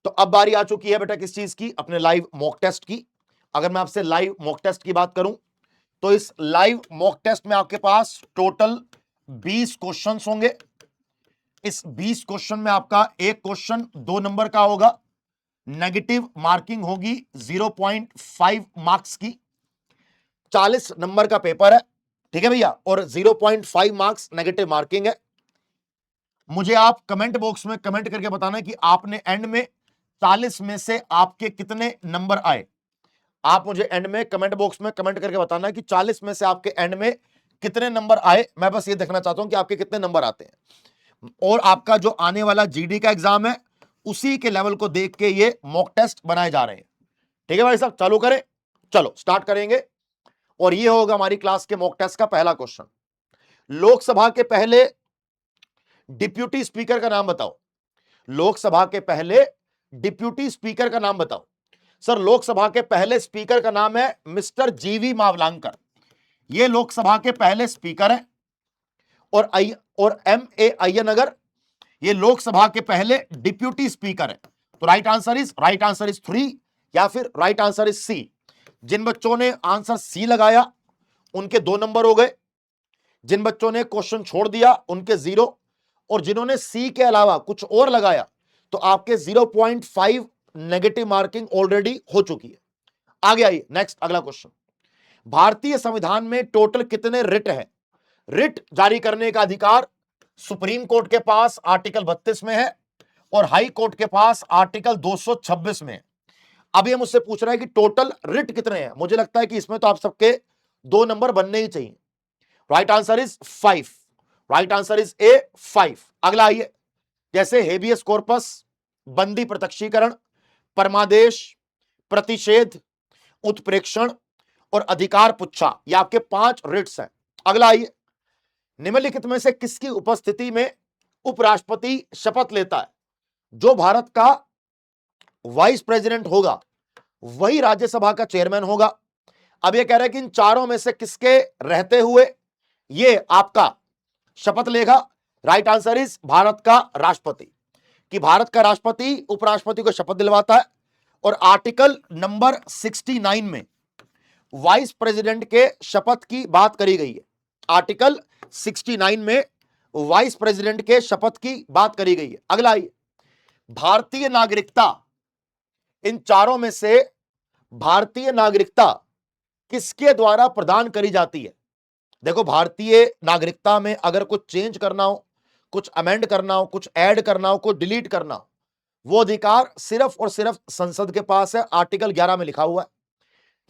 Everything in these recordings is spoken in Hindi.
तो अब बारी आ चुकी है बेटा किस चीज की, अपने लाइव मॉक टेस्ट की। अगर मैं आपसे लाइव मॉक टेस्ट की बात करूं तो इस लाइव मॉक टेस्ट में आपके पास टोटल 20 क्वेश्चंस होंगे। इस 20 क्वेश्चन में आपका एक क्वेश्चन 2 नंबर का होगा, नेगेटिव मार्किंग होगी 0.5 मार्क्स की। 40 नंबर का पेपर है, ठीक है भैया, और 0.5 मार्क्स नेगेटिव मार्किंग है। मुझे आप कमेंट बॉक्स में कमेंट करके बताना कि आपने एंड में 40 में से आपके कितने नंबर आए। आप मुझे एंड में कमेंट बॉक्स में कमेंट करके बताना कि 40 में से आपके एंड में कितने नंबर आए। मैं बस ये देखना चाहता हूं कि आपके कितने नंबर आते हैं। और आपका जो आने वाला जीडी का एग्जाम है उसी के लेवल को देख के ये मॉक टेस्ट बनाए जा रहे हैं। ठीक है भाई साहब, चालू करें, चलो स्टार्ट करेंगे। और ये होगा हमारी क्लास के मॉक टेस्ट का पहला क्वेश्चन। लोकसभा के पहले डिप्यूटी स्पीकर का नाम बताओ। लोकसभा के पहले डिप्यूटी स्पीकर का नाम बताओ। सर, लोकसभा के पहले स्पीकर का नाम है मिस्टर जीवी मावलांकर। ये लोकसभा के पहले स्पीकर हैं। और एम ए अय्यनगर ये लोकसभा के पहले डिप्यूटी स्पीकर है। तो राइट आंसर इज 3 या फिर राइट आंसर इज सी। जिन बच्चों ने आंसर सी लगाया उनके 2 नंबर हो गए, जिन बच्चों ने क्वेश्चन छोड़ दिया उनके 0, और जिन्होंने सी के अलावा कुछ और लगाया तो आपके 0.5 नेगेटिव मार्किंग ऑलरेडी हो चुकी है। आगे आइए, नेक्स्ट अगला क्वेश्चन। भारतीय संविधान में टोटल कितने रिट हैं? रिट जारी करने का अधिकार सुप्रीम कोर्ट के पास आर्टिकल 32 में है और हाई कोर्ट के पास आर्टिकल 226 में है। अब ये मुझसे पूछ रहा है कि टोटल रिट कितने हैं। मुझे लगता है कि इसमें तो आप सबके 2 नंबर बनने ही चाहिए। Right answer is 5। Right answer is ए 5। अगला आइए, जैसे हेबियस कॉर्पस, बंदी प्रत्यक्षीकरण, परमादेश, प्रतिषेध, उत्प्रेक्षण और अधिकार पुच्छा, ये आपके 5 रिट्स हैं। अगला आइए, निम्नलिखित में से किसकी उपस्थिति में उपराष्ट्रपति शपथ लेता है? जो भारत का वाइस प्रेसिडेंट होगा वही राज्यसभा का चेयरमैन होगा। अब यह कह रहा है कि इन चारों में से किसके रहते हुए ये आपका शपथ लेगा? राइट आंसर इज भारत का राष्ट्रपति, कि भारत का राष्ट्रपति उपराष्ट्रपति को शपथ दिलवाता है। और आर्टिकल नंबर 69 में वाइस प्रेसिडेंट के शपथ की बात करी गई है। आर्टिकल 69 में वाइस प्रेसिडेंट के शपथ की बात करी गई है। अगला आइए, भारतीय नागरिकता, इन चारों में से भारतीय नागरिकता किसके द्वारा प्रदान करी जाती है? देखो, भारतीय नागरिकता में अगर कुछ चेंज करना हो, कुछ अमेंड करना हो, कुछ ऐड करना हो, कुछ डिलीट करना हो, वो अधिकार सिर्फ और सिर्फ संसद के पास है। आर्टिकल 11 में लिखा हुआ है।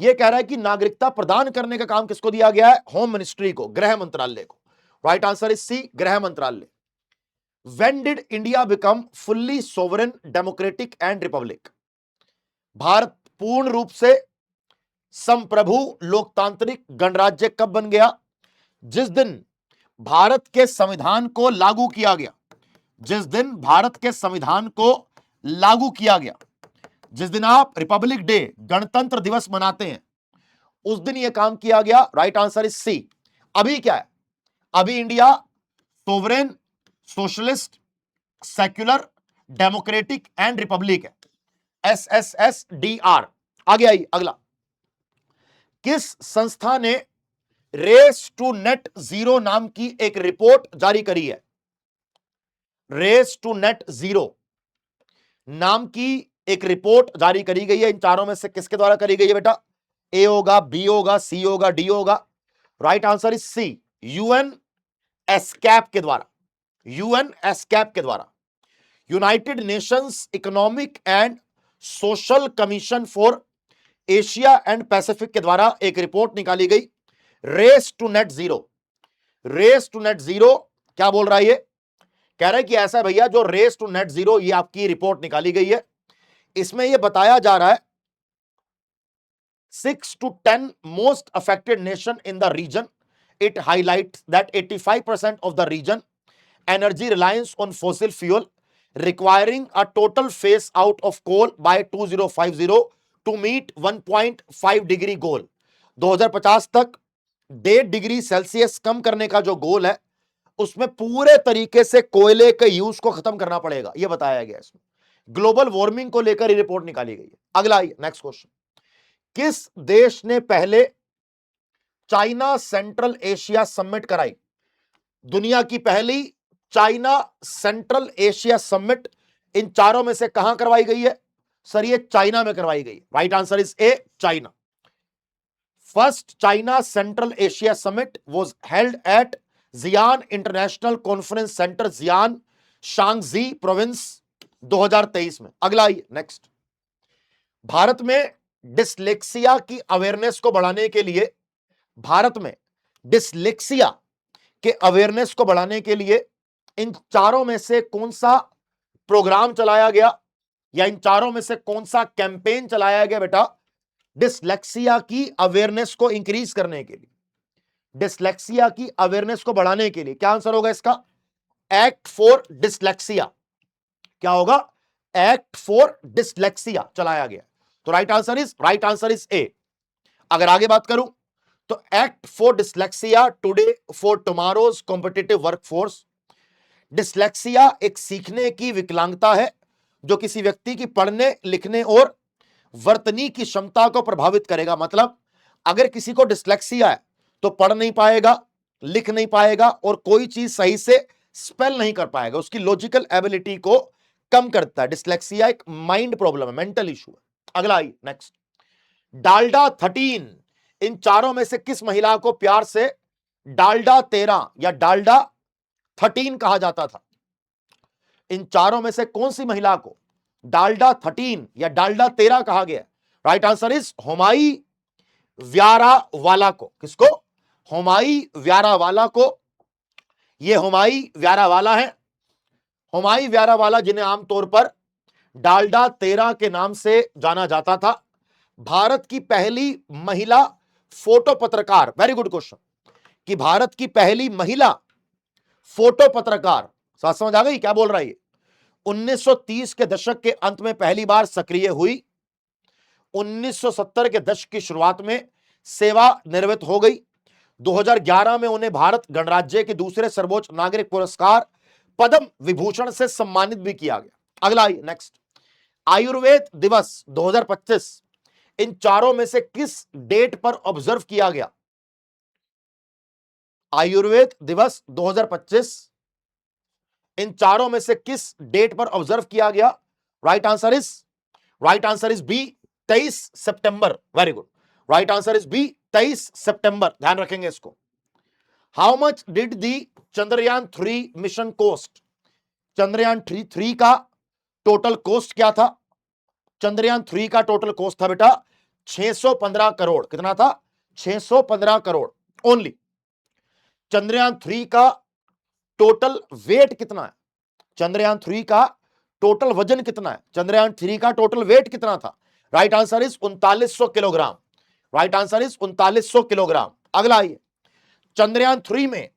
यह कह रहा है कि नागरिकता प्रदान करने का काम किसको दिया गया है? होम मिनिस्ट्री को, गृह मंत्रालय को। राइट आंसर इज सी, गृह मंत्रालय। When did India become fully sovereign, democratic and republic? Bharat पूर्ण रूप से संप्रभु लोकतांत्रिक गणराज्य कब बन गया? जिस दिन भारत के संविधान को लागू किया गया। जिस दिन भारत के संविधान को लागू किया गया, जिस दिन आप रिपब्लिक डे, गणतंत्र दिवस मनाते हैं, उस दिन यह काम किया गया। Right answer is C. अभी क्या है? अभी India sovereign, socialist, secular, democratic and republic है, SSSDR। आगे आइए, अगला, किस संस्था ने रेस टू नेट जीरो नाम की एक रिपोर्ट जारी करी है? रेस टू नेट जीरो नाम की एक रिपोर्ट जारी करी गई है। इन चारों में से किसके द्वारा करी गई है बेटा? ए होगा, बी होगा, सी होगा, डी होगा। Right answer is C, UN ESCAP के द्वारा। यूएन एस्कैप के द्वारा, United Nations economic and social commission for Asia and Pacific के द्वारा एक रिपोर्ट निकाली गई, race to net zero. Race to net zero क्या बोल रहा है? ये कह रहा है कि ऐसा भैया, जो रेस टू नेट जीरो ये आपकी रिपोर्ट निकाली गई है, इसमें यह बताया जा रहा है 6 to 10 most affected nation in the region. It highlights that 85% of the region energy reliance on fossil fuel, requiring a total phase out of coal by 2050 to meet 1.5 degree गोल। 2050 तक 1.5 डिग्री सेल्सियस कम करने का जो गोल है, उसमें पूरे तरीके से कोयले के यूज को खत्म करना पड़ेगा, यह बताया गया इसमें। ग्लोबल वार्मिंग को लेकर ये रिपोर्ट निकाली गई है। अगला आइए नेक्स्ट क्वेश्चन, किस देश ने पहले चाइना सेंट्रल एशिया समिट कराई? दुनिया की पहली China Central Asia summit in चारों में से कहां करवाई गई है? सर ये चाइना में करवाई गई। Right answer is A, China. First China Central Asia summit was held at Xi'an international conference centre, Xi'an, Shaanxi province, 2023 में। अगला आइए नेक्स्ट, भारत में डिसलेक्सिया की अवेयरनेस को बढ़ाने के लिए, भारत में डिसलेक्सिया के अवेयरनेस को बढ़ाने के लिए इन चारों में से कौन सा प्रोग्राम चलाया गया, या इन चारों में से कौन सा कैंपेन चलाया गया बेटा डिसलेक्सिया की अवेयरनेस को इंक्रीज करने के लिए, डिसलेक्सिया की अवेयरनेस को बढ़ाने के लिए? क्या आंसर होगा इसका? Act for dyslexia. क्या होगा? एक्ट फॉर डिसलेक्सिया चलाया गया। तो राइट आंसर इज ए। अगर आगे बात करूं तो act for dyslexia today for tomorrow's competitive workforce. Dyslexia एक सीखने की विकलांगता है जो किसी व्यक्ति की पढ़ने, लिखने और वर्तनी की क्षमता को प्रभावित करेगा। मतलब अगर किसी को डिसलेक्सिया है तो पढ़ नहीं पाएगा, लिख नहीं पाएगा और कोई चीज सही से स्पेल नहीं कर पाएगा, उसकी लॉजिकल एबिलिटी को कम करता है। डिसलेक्सिया एक माइंड प्रॉब्लम है, मेंटल इशू है। अगला आइए नेक्स्ट, डालडा 13 इन चारों में से किस महिला को प्यार से डालडा 13 या डालडा 13 कहा जाता था? इन चारों में से कौन सी महिला को डालडा 13 या डालडा 13 कहा गया? राइट आंसर इज हुमाई व्यारावाला को। किसको? हुमाई व्यारावाला को। यह हुमाई व्यारावाला है। हुमाई व्यारावाला जिन्हें आमतौर पर डालडा 13 के नाम से जाना जाता था, भारत की पहली महिला फोटो पत्रकार। वेरी गुड क्वेश्चन, कि भारत की पहली महिला फोटो पत्रकार। समझ आ गई क्या बोल रहा है ये? 1930 के दशक के अंत में पहली बार सक्रिय हुई, 1970 के दशक की शुरुआत में सेवानिवृत्त हो गई। 2011 में उन्हें भारत गणराज्य के दूसरे सर्वोच्च नागरिक पुरस्कार पद्म विभूषण से सम्मानित भी किया गया। अगला नेक्स्ट, आयुर्वेद दिवस 2025 इन चारों में से किस डेट पर ऑब्जर्व किया गया? आयुर्वेद दिवस 2025 इन चारों में से किस डेट पर ऑब्जर्व किया गया? Right answer is B, 23 September. Very good, right answer is B, 23 September. ध्यान रखेंगे इसको। How much did the Chandrayaan 3 mission cost? Chandrayaan 3 का टोटल कोस्ट क्या था? चंद्रयान 3 का टोटल कोस्ट था बेटा 615 करोड़। कितना था? 615 करोड़ ओनली। चंद्रयान 3 का टोटल वेट कितना है? चंद्रयान 3 का टोटल वजन कितना है? चंद्रयान 3 का टोटल वेट कितना था? Right answer is 3900 kilogram. Right answer is 3900 kilogram. अगला आइए, चंद्रयान 3 में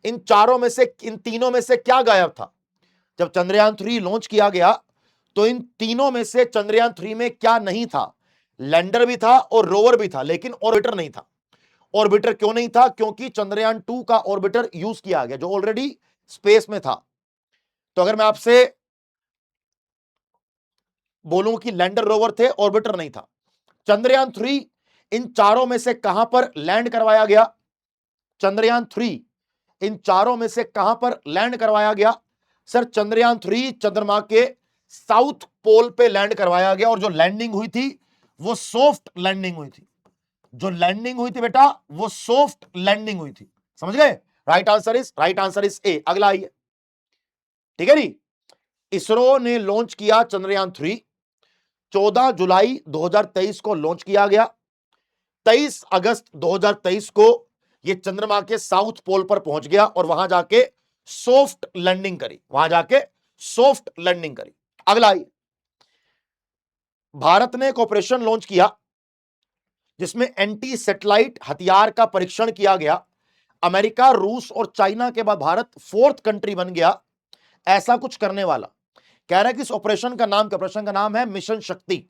इन चारों में से, इन तीनों में से क्या गायब था? जब चंद्रयान 3 लॉन्च किया गया तो इन तीनों में से चंद्रयान 3 में क्या नहीं था? लैंडर भी था और रोवर भी था, लेकिन ऑर्बिटर नहीं था। ऑर्बिटर क्यों नहीं था? क्योंकि चंद्रयान 2 का ऑर्बिटर यूज किया गया जो ऑलरेडी स्पेस में था। तो अगर मैं आपसे बोलूं कि लैंडर, रोवर थे, ऑर्बिटर नहीं था। चंद्रयान 3 इन चारों में से कहां पर लैंड करवाया गया? चंद्रयान 3 इन चारों में से कहां पर लैंड करवाया गया? सर चंद्रयान 3 चंद्रमा के साउथ पोल पे लैंड करवाया गया, और जो लैंडिंग हुई थी वो सॉफ्ट लैंडिंग हुई थी। जो लैंडिंग हुई थी बेटा वो सॉफ्ट लैंडिंग हुई थी। समझ गए? राइट आंसर इज ए। अगला आइए, ठीक है नी। इसरो ने लॉन्च किया चंद्रयान 3, 14 जुलाई 2023 को लॉन्च किया गया। 23 अगस्त 2023 को यह चंद्रमा के साउथ पोल पर पहुंच गया और वहां जाके सॉफ्ट लैंडिंग करी, अगला आइए, भारत ने एक ऑपरेशन लॉन्च किया जिसमें एंटी सैटेलाइट हथियार का परीक्षण किया गया। अमेरिका, रूस और चाइना के बाद भारत 4th कंट्री बन गया ऐसा कुछ करने वाला। कह रहा है कि इस ऑपरेशन का नाम क्या? ऑपरेशन का नाम है मिशन शक्ति।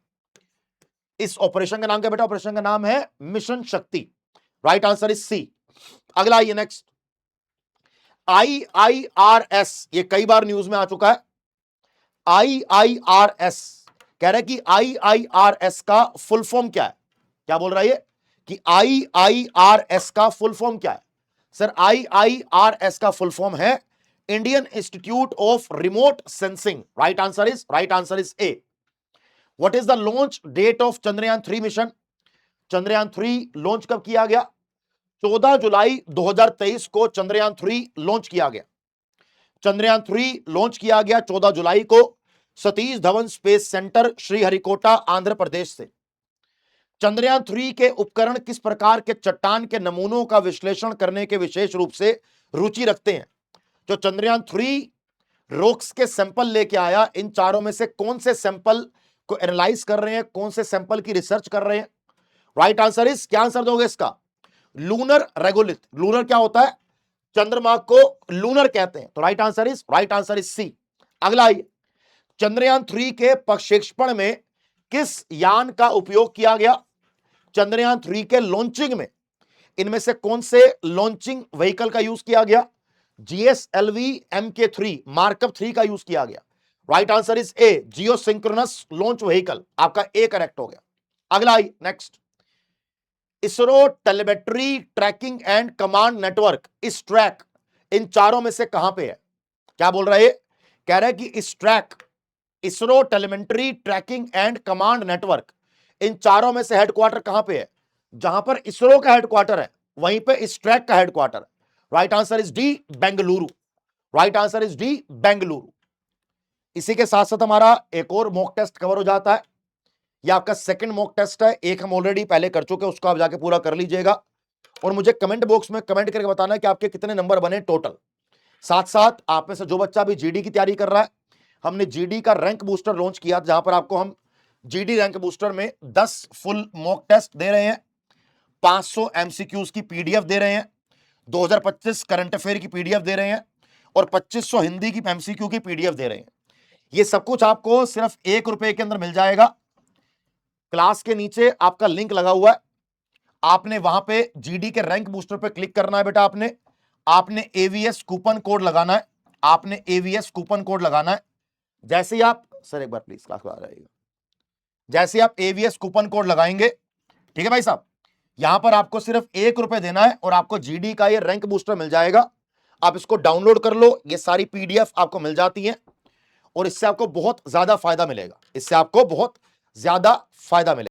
इस ऑपरेशन का नाम क्या बेटा? ऑपरेशन का नाम है mission Shakti. Right answer is C. अगला आइए नेक्स्ट, IIRS, ये कई बार न्यूज में आ चुका है। IIRS कह रहा है कि IIRS का फुल फॉर्म क्या है? क्या बोल रहा है ये कि IIRS का फुल फॉर्म क्या है? सर IIRS का फुल फॉर्म है Indian Institute of Remote Sensing. Right answer is A. What is the launch date of Chandrayaan 3 mission? Chandrayaan 3 launch कब किया गया? 14 जुलाई 2023 को चंद्रयान 3 लॉन्च किया गया. चंद्रयान 3 लॉन्च किया गया 14 जुलाई को सतीश धवन स्पेस सेंटर श्रीहरिकोटा आंध्र प्रदेश से. चंद्रयान 3 के उपकरण किस प्रकार के चट्टान के नमूनों का विश्लेषण करने के विशेष रूप से रुचि रखते हैं? जो चंद्रयान 3 रॉक्स के सैंपल लेके आया, इन चारों में से कौन से सैंपल को एनालाइज कर रहे हैं, कौन से सैंपल की रिसर्च कर रहे हैं? राइट आंसर इज, क्या आंसर दोगे इसका? Lunar regolith. लूनर क्या होता है? चंद्रमा को लूनर कहते हैं. तो राइट आंसर इज सी. अगला आइए, चंद्रयान 3 के प्रक्षेपण में किस यान का उपयोग किया गया? चंद्रयान 3 के लॉन्चिंग में इनमें से कौन से लॉन्चिंग व्हीकल का यूज किया गया? GSLV Mk3 मार्कअप 3 का यूज किया गया. Right answer is A, Jio synchronous launch vehicle. आपका ए करेक्ट हो गया. अगला आइए, next, ISRO telemetry tracking and command network, इस ट्रैक इन चारों में से कहां पे है? क्या बोल रहा है? कह रहा है कि इस track ISRO telemetry tracking and command network, इन चारों में से हेडक्वार्टर कहां पे है? जहां पर इसरो का हेडक्वार्टर है वहीं पे इस ट्रैक का हेडक्वार्टर है. Right answer is D, Bengaluru. Right answer is D, Bengaluru. इसी के साथ साथ हमारा एक और मॉक टेस्ट कवर हो जाता है. यह आपका सेकंड मॉक टेस्ट है. एक हम ऑलरेडी पहले कर चुके हैं, उसको आप जाके पूरा कर लीजिएगा और मुझे कमेंट बॉक्स में कमेंट करके बताना है कि आपके कितने नंबर बने टोटल. साथ साथ आप में से जो बच्चा भी जीडी की तैयारी कर रहा है, हमने जीडी का रैंक बूस्टर लॉन्च किया, जहां पर आपको हम जीडी रैंक बूस्टर में 10 फुल मॉक टेस्ट दे रहे हैं, 500 एमसीक्यूज की पीडीएफ दे रहे हैं, 2025 करंट अफेयर की पीडीएफ दे रहे हैं और 2500 हिंदी की एमसीक्यू की पीडीएफ दे रहे हैं. ये सब कुछ आपको सिर्फ ₹1 के अंदर मिल जाएगा. क्लास के नीचे आपका लिंक लगा हुआ है, आपने वहां पे जीडी के रैंक बूस्टर पे क्लिक करना है बेटा. आपने एवीएस कूपन कोड लगाना है. आपने एवीएस कूपन कोड लगाना है. जैसे ही आप, सर एक बार प्लीज क्लास को आ जाइएगा, जैसे आप एवीएस कूपन कोड लगाएंगे, ठीक है भाई साहब, यहां पर आपको सिर्फ ₹1 देना है और आपको जीडी का ये रैंक बूस्टर मिल जाएगा. आप इसको डाउनलोड कर लो, ये सारी पीडीएफ आपको मिल जाती है और इससे आपको बहुत ज्यादा फायदा मिलेगा.